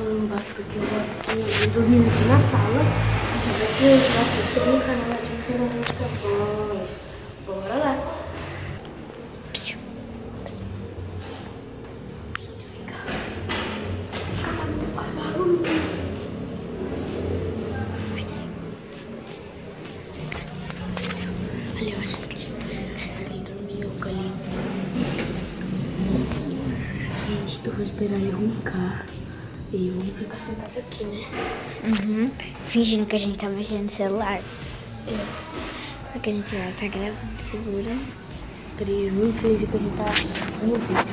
falando baixo porque eu dormindo aqui na sala. A gente vai te ajudar aqui no canal ativando as notificações. Bora lá. Ali, ó, gente. Ele dormiu ali. Gente, eu vou esperar ele roncar. E vamos ficar sentado aqui, né? Uhum. Fingindo que a gente tá mexendo no celular. Porque a gente vai estar gravando, segura. Peraí, vamos fingir que a gente tá no vídeo.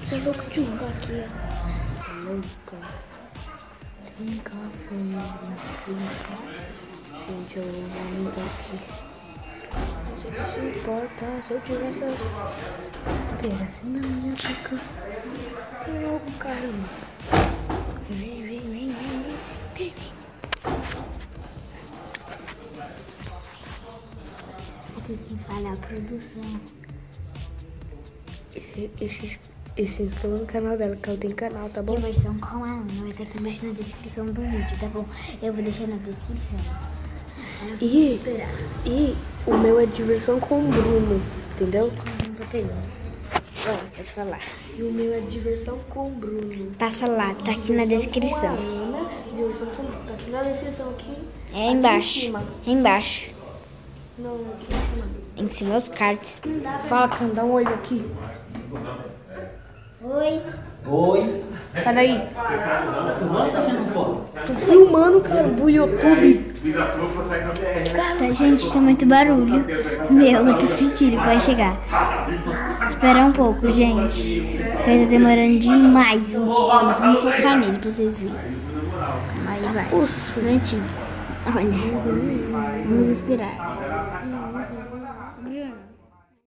Você é louco de um aqui, ó. Louca. Tem um café na clínica. Gente, eu vou anotar aqui. Você se importa se eu tivesse assim na minha boca. Que louco, caramba. Vem. Aqui quem fala é a produção. E se inscreva no canal dela, que ela tem canal, tá bom? Tem versão com a Ana, vai estar aqui embaixo na descrição do vídeo, tá bom? Eu vou deixar na descrição. E o meu é diversão com o Bruno, entendeu? Não tô pegando. Ó, pode falar. E o meu é diversão com o Bruno. Passa lá, tá aqui na descrição. Diversão com Ana, tá aqui na descrição aqui. É embaixo. É embaixo. Não, aqui em cima. Em cima os cards. Fala, Cam, dá um oi aqui. Oi. Sai daí. Tá filmando ou tá tirando foto? Tô filmando, cara, pro YouTube. Tá, gente, tá muito barulho. Meu, eu tô sentindo que vai chegar. Espera um pouco, gente. Porque tá demorando demais. Olha, vamos focar nele pra vocês verem. Aí vai. Prontinho. Olha. Vamos esperar.